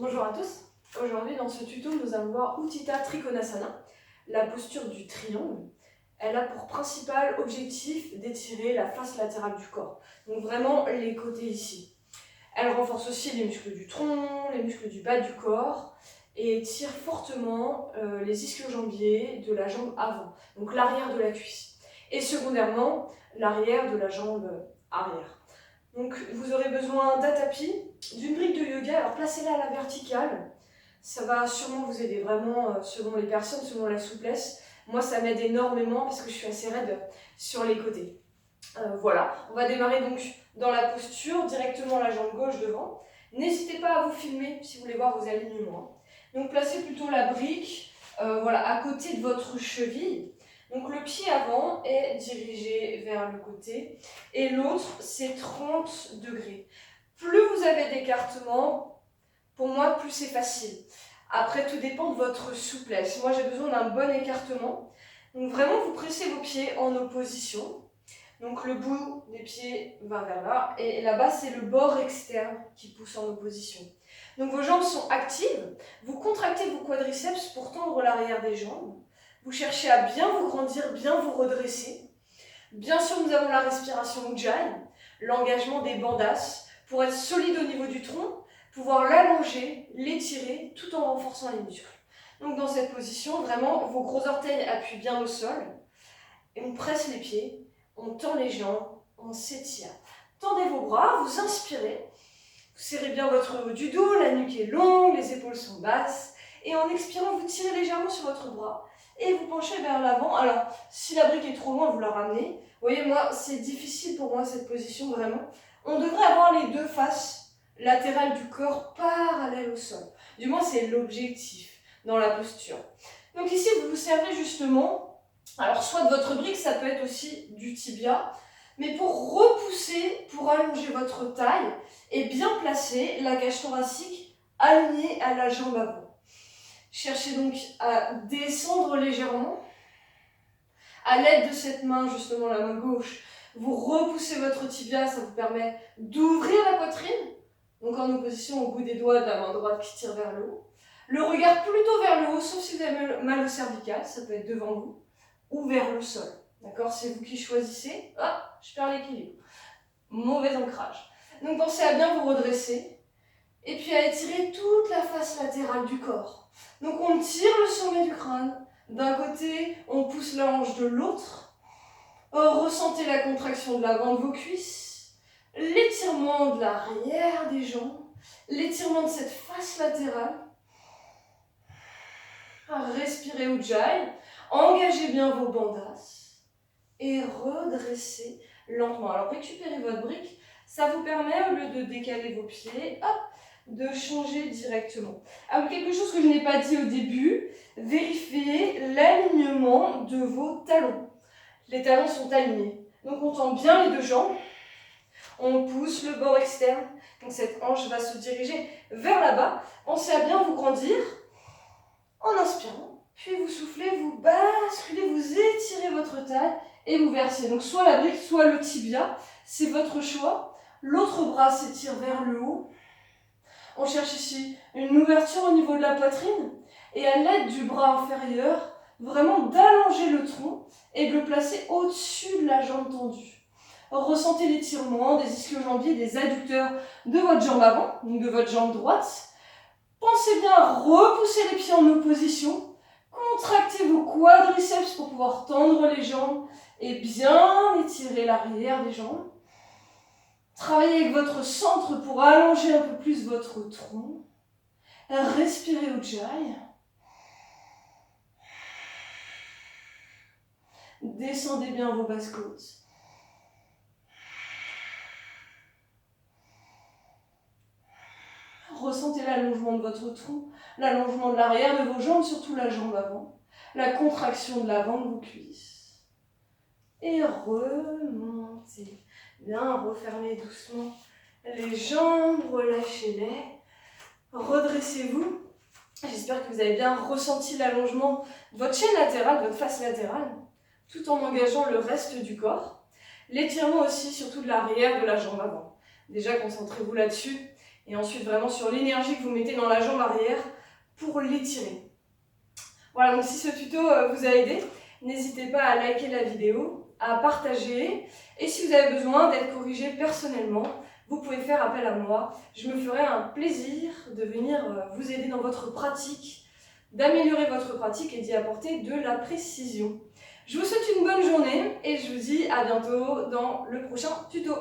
Bonjour à tous. Aujourd'hui dans ce tuto nous allons voir Utthita Trikonasana, la posture du triangle. Elle a pour principal objectif d'étirer la face latérale du corps, donc vraiment les côtés ici. Elle renforce aussi les muscles du tronc, les muscles du bas du corps et étire fortement les ischio-jambiers de la jambe avant, donc l'arrière de la cuisse. Et secondairement, l'arrière de la jambe arrière. Donc vous aurez besoin d'un tapis, d'une brique de yoga, alors placez-la à la verticale. Ça va sûrement vous aider vraiment selon les personnes, selon la souplesse. Moi ça m'aide énormément parce que je suis assez raide sur les côtés. Voilà, on va démarrer donc dans la posture, directement la jambe gauche devant. N'hésitez pas à vous filmer si vous voulez voir vos alignements. Donc placez plutôt la brique à côté de votre cheville. Donc le pied avant est dirigé vers le côté et l'autre c'est 30 degrés. Plus vous avez d'écartement, pour moi plus c'est facile. Après tout dépend de votre souplesse. Moi j'ai besoin d'un bon écartement. Donc vraiment vous pressez vos pieds en opposition. Donc le bout des pieds va vers là et là-bas c'est le bord externe qui pousse en opposition. Donc vos jambes sont actives, vous contractez vos quadriceps pour tendre l'arrière des jambes. Vous cherchez à bien vous grandir, bien vous redresser. Bien sûr, nous avons la respiration Ujjayi, l'engagement des bandhas, pour être solide au niveau du tronc, pouvoir l'allonger, l'étirer, tout en renforçant les muscles. Donc dans cette position, vraiment, vos gros orteils appuient bien au sol, et on presse les pieds, on tend les jambes, on s'étire. Tendez vos bras, vous inspirez, vous serrez bien votre haut du dos, la nuque est longue, les épaules sont basses, et en expirant, vous tirez légèrement sur votre bras, et vous penchez vers l'avant. Alors, si la brique est trop loin, vous la ramenez. Vous voyez, moi, c'est difficile pour moi cette position, vraiment. On devrait avoir les deux faces latérales du corps parallèles au sol. Du moins, c'est l'objectif dans la posture. Donc ici, vous vous servez justement, alors soit de votre brique, ça peut être aussi du tibia, mais pour repousser, pour allonger votre taille et bien placer la cage thoracique alignée à la jambe avant. Cherchez donc à descendre légèrement. À l'aide de cette main, justement la main gauche, vous repoussez votre tibia, ça vous permet d'ouvrir la poitrine, donc en opposition au bout des doigts de la main droite qui tire vers le haut. Le regard plutôt vers le haut, sauf si vous avez mal au cervical, ça peut être devant vous, ou vers le sol. D'accord, c'est vous qui choisissez. Ah, je perds l'équilibre. Mauvais ancrage. Donc pensez à bien vous redresser, et puis à étirer toute la face latérale du corps. Donc on tire le sommet du crâne. D'un côté, on pousse la hanche de l'autre. Ressentez la contraction de l'avant de vos cuisses. L'étirement de l'arrière des jambes. L'étirement de cette face latérale. Respirez Ujjayi. Engagez bien vos bandhas. Et redressez lentement. Alors récupérez votre brique. Ça vous permet, au lieu de décaler vos pieds, hop, de changer directement. Alors quelque chose que je n'ai pas dit au début, vérifiez l'alignement de vos talons. Les talons sont alignés. Donc on tend bien les deux jambes, on pousse le bord externe, donc cette hanche va se diriger vers là-bas. Pensez à bien vous grandir en inspirant, puis vous soufflez, vous basculez, vous étirez votre taille et vous versez. Donc soit la brique, soit le tibia, c'est votre choix. L'autre bras s'étire vers le haut. On cherche ici une ouverture au niveau de la poitrine et à l'aide du bras inférieur, vraiment d'allonger le tronc et de le placer au-dessus de la jambe tendue. Ressentez l'étirement des ischio-jambiers, des adducteurs de votre jambe avant, donc de votre jambe droite. Pensez bien à repousser les pieds en opposition. Contractez vos quadriceps pour pouvoir tendre les jambes et bien étirer l'arrière des jambes. Travaillez avec votre centre pour allonger un peu plus votre tronc. Respirez Ujjayi. Descendez bien vos basses côtes. Ressentez l'allongement de votre tronc, l'allongement de l'arrière de vos jambes, surtout la jambe avant, la contraction de l'avant de vos cuisses. Et remontez. Bien, refermez doucement les jambes, relâchez-les. Redressez-vous. J'espère que vous avez bien ressenti l'allongement de votre chaîne latérale, de votre face latérale, tout en engageant le reste du corps. L'étirement aussi, surtout de l'arrière de la jambe avant. Déjà, concentrez-vous là-dessus. Et ensuite vraiment sur l'énergie que vous mettez dans la jambe arrière pour l'étirer. Voilà, donc si ce tuto vous a aidé, n'hésitez pas à liker la vidéo, à partager. Et si vous avez besoin d'être corrigé personnellement, vous pouvez faire appel à moi. Je me ferai un plaisir de venir vous aider dans votre pratique, d'améliorer votre pratique et d'y apporter de la précision. Je vous souhaite une bonne journée et je vous dis à bientôt dans le prochain tuto.